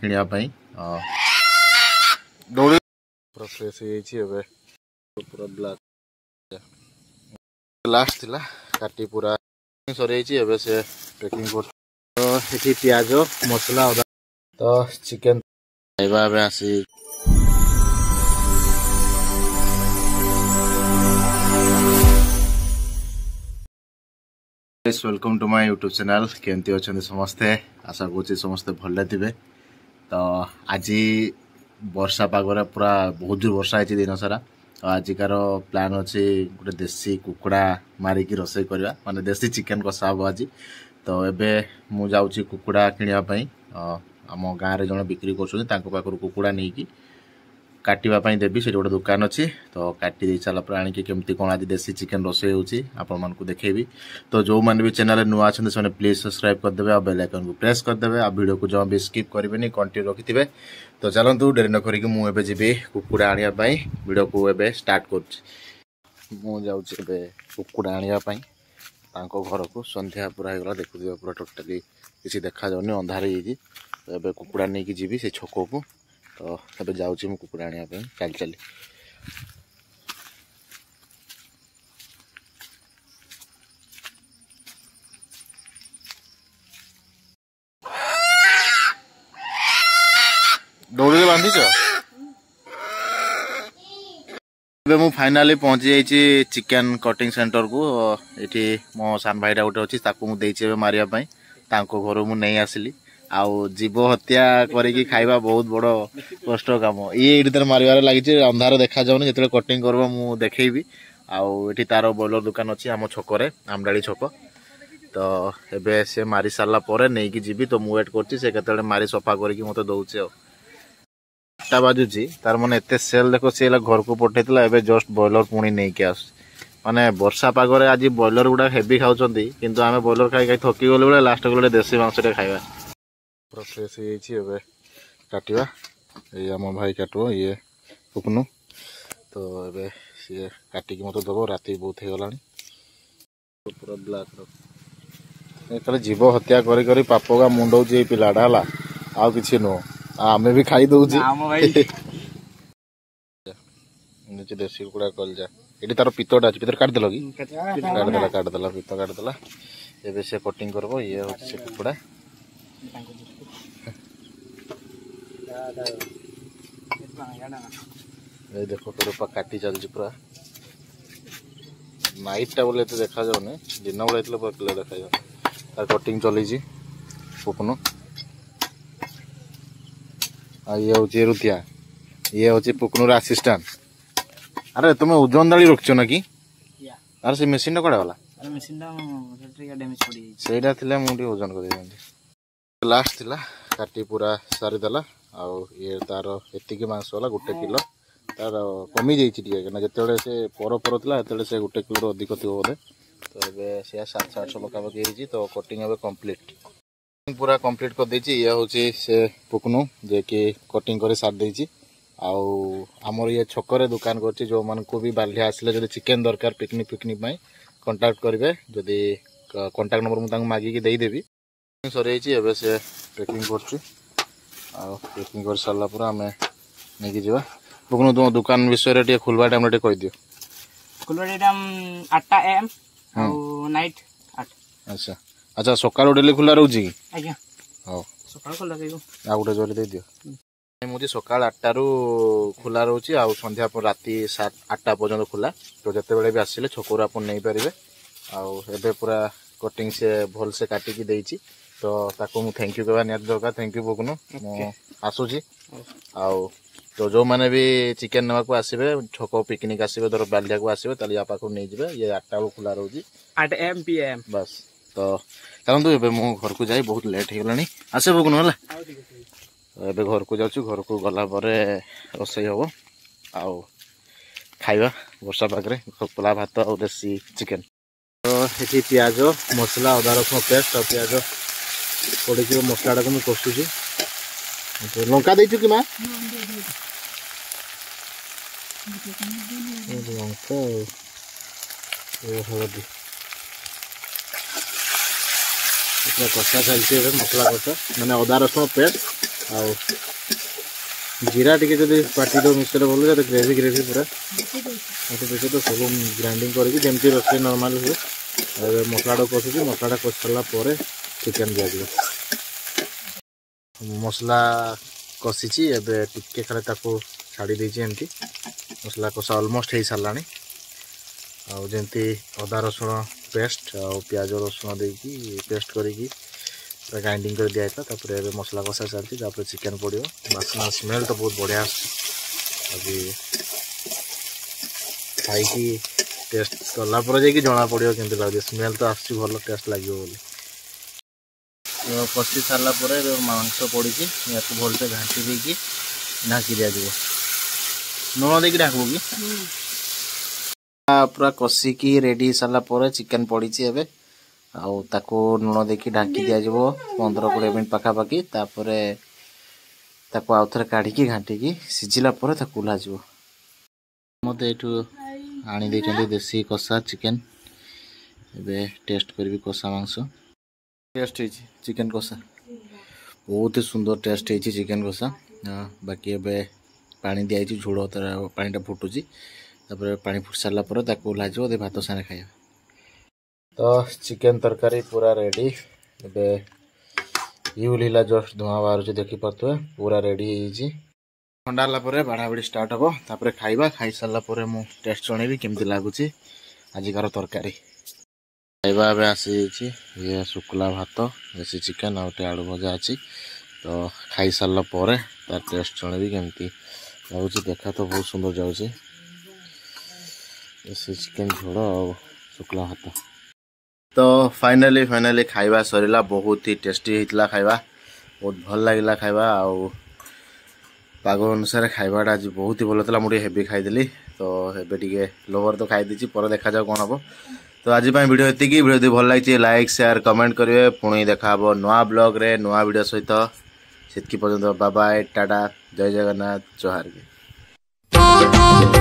किनिया पई दौड़ी पूरा फ्रेश हो पूरा ब्लैक लास्ट थिला काटी पूरा सरी से पैकिंग कर तो ये प्याज मसला अदा तो चिकेन खाइबा आसी welcome to my YouTube channel केमती अच्छा समस्ते आशा करुँच समस्ते भले थे तो आज वर्षा पागरे पूरा बहुत जोर वर्षा है दिन सारा तो आजिकार प्लान अच्छे गोटे देसी कुकुड़ा मारिकी रोसे करवा माने देसी चिकेन कषा हम आज तो एबे मु जाऊँगी कुकुड़ा किनापी आम गाँव में जन बिक्री कर कुकुड़ा नहीं कि काटापी देवी से गोटे दुकान अच्छी तो काटी दे सारा पर आनिक केमती कौन आज देसी चिकेन रोसे होची आपण मानकु देखेबी तो जो मैंने भी चैनल नुआ अच्छा से प्लीज सब्सक्राइब करदे और बेल आइकन को प्रेस करदे आ वीडियो को जमा भी स्किप करेंगे कंटिन्यू रखिथे तो चलतु डेरी न करिक मुझे जी कुकुड़ा आने वीडियो को एबे स्टार्ट कर कुकुड़ा आने घर को संध्या पूरा होगा देखुए पूरा टोटाली किसी देखा जाऊनी अंधार हो तो कुकुड़ा नहीं जी से छक को तो ये जाऊँगी मुझे कुकुड़ा आने चली चली दौड़ी बांधीच मु फाइनाली पहुंची जाइए चिकेन कटिंग सेंटर को ये मो सान भाईटा गोटे अच्छी मुझे मारे घर मु नहीं आसली आउ जीव हत्या करी खाइबा बहुत बड़ कष्ट काम ये मारिबार लगी अंधार देखा जाऊनी जो कटिंग कर मु देखी आउ तार ब्रॉयलर दुकान अच्छी आम छकरे आमडाड़ी छक तो एबे से मारी सारा पर नहीं कि जीवी तो मुझे वेट कर मारी सफा करके मत दौचे आठटा बाजुची तार मैंने एत सेल देख सी घर को पठेला एबे जस्ट ब्रॉयलर पुणी नहीं कि आस माने वर्षा पागरे आज ब्रॉयलर गुड़ा हेवी खाऊं किंतु आम ब्रॉयलर खाई थकी गले बेले लास्ट गले देसी मांसटे खाइबा पूरा फ्रेश हो काटिबा ये आम भाई काटो ये पुकनू तो ये सी काटिकी मत दब राति बहुत हो गला पूरा ब्लैक जीव हत्या करी पापगा मुंडौ पिलाटा है आउ कि नुह आमे भी खाई दौचे देसी कुकुड़ा कलजा ये तार पितटा अच्छे पितर काटिदेल कि काटिदेला पित काटिदेला एबे से कटिंग करबो ये होचे कुकुड़ा ये देखो रूपा काटी चलती पूरा नाइटा बोले तो देखा जाऊनी दिन बेले पूरा क्लियर देखा जाए तार कटिंग चली पुकनु ये हूँ रुतिया ये हूँ पुकनुर असिस्टेंट अरे तुम्हें ओजन दाड़ी रखछ ना कि अरे से मशीन टा कड़ा वाला सेटा थिला मुझे ओजन कर लास्ट थिला काटी पूरा सारीदेला आउ ये तार एतिकी मांस वाला 1 किलो तार कमी जाइए जिते से पर था से 1 किलो अधिक थी बोधे तो ये से 700-800 पकापी तो कटिंग एवं कम्प्लीट पूरा कंप्लीट कर देछि ये हूँ से पुकनु जे कि कटिंग कर सार देछि आउ आमर ये छकरे दुकान कर जो मान को भी बाल्य आसिले जब चिकेन दरकार पिकनिक कांटेक्ट करेंगे जदि कांटेक्ट नंबर मुझे मागिकी देदेवी सर से पैकिंग कर सारा पर आम नहीं जा पुकनु तुम दुकान विषय खोलवा टाइम कह दियो खोलवा टाइम 8 AM नाइट 8 अच्छा अच्छा सकाल डेली खुला रोची आज्ञा हां सकाल खुला रहइबो आ गोटे जोली दे दियो मुझे सकाल 8 रु खुला रोची आ संध्या पर राति 7-8 पर्यंत खुला तो जते बेले भी आसिले छकोर आपन नहीं परिबे आ एबे पूरा कटिंग से भल से काटी की देइची तो ताको मु थैंक यू कहबा नियत दरकार थैंक यू बकुनु मु आसुची आ तो जो माने भी चिकेन नवा को आसीबे छको पिकनिक आसीबे दर बालिया को आसीबे तली या पाको नहीं जिबे ये 8 टा खुला रोजी 8 AM PM बस तो चलतु ए मो घर को जाई बहुत लेट हो गलानी आसे बकुनु हला ए घर को जाउछु घर को गला परे रोसई हो आउ खाइबा वर्षा पागरे खोला भात और देसी चिकेन तो ये प्याज मसला अदा रसुण पेस्ट और प्याज पड़ी मसला टाक कषुची लंका देचु कि माँ लंका हलदी कषा चलती है मसला कषा मैंने अदा रसुण पेस्ट जीरा टी पाटी तो मिक्सर बोल तो ग्रेवी ग्रेवी पूरा देख तो सब ग्राइंडिंग करमती रोषे नॉर्मल हुए मसला कषुची मसला कषि सारापर चिकेन दिया मसला कषिची एबे टिके खाली ताको छाड़ी देछि एमती मसला कषा ऑलमोस्ट हो सारा आमती अदा रसुण पेस्ट आ प्याज रसुण देकी पेस्ट करी ग्राइंडिंग कर दिया था तापर मसला कषा चलती चिकेन पड़ो बास्ना स्मेल तो बहुत बढ़िया अभी खाई टेस्ट कलापर जाकि जना पड़ो केमती लगे स्मेल तो आस भल टेस्ट लगे बोली कषि सारापर मांस पड़ी या भलसे घाटी देकी ढाकी दि जाव लुण देकी ढाकू कि पूरा कषिकी रेडी सारापर चिकेन पड़ी एबे आउ ताको लुण देकी ढाकी दि जाव 15-20 मिनट पाखापाखि तापर ताको आउ थे काढ़ी घाटिकी सिझिला पर ताको ओह्लाଯିव मत ये आनी देछन्ती देसी कषा चिकेन एबे टेस्ट करी कषा मांस टेस्ट है चिकेन कषा बहुत ही सुंदर टेस्ट है चिकेन कषा बाकी एबे पानी दिखाई झोड़ पानीटा फुटुची पानी फुट सारा पर ओह्लाଯିव दे भात सारे खाइबा तो चिकेन तरकारी पूरा रेडी एबे यूला जस्ट धुआं बाहर देखी पारे पूरा रेडी ठंडा है बाढ़ा बाढ़ी स्टार्ट हम तापर खाइबा खाई सारा पर मु टेस्ट जनइबी केमती लगुच आजिकार तरकारी खाइबा एबे आसी ये शुक्ला भात देसी चिकेन आउटे आलू भजा अच्छी तो खाई सारा पर तार टेस्ट जनइबी केमती लगुच देखा तो बहुत सुंदर जाऊँगी देसी चिकेन झोड़ और शुक्ला भात तो फाइनाली खाइबा सरीला बहुत ही टेस्टी होता खाइबा बहुत भल लगे खाइबा आउ पाग अनुसार खाइबाटा आज बहुत ही भल था मुझे हेवी खाईदेली तो एबे टिके लोवर तो खाई देछि पर देखा जाओ कौन हम तो आज वीडियो ये वीडियो भल लगी लाइक शेयर कमेंट करेंगे पुणी देखा नुआ ब्लॉग रे नुआ वीडियो सहित से पर्यंत बाय बाय टाटा जय जगन्नाथ जोहार के।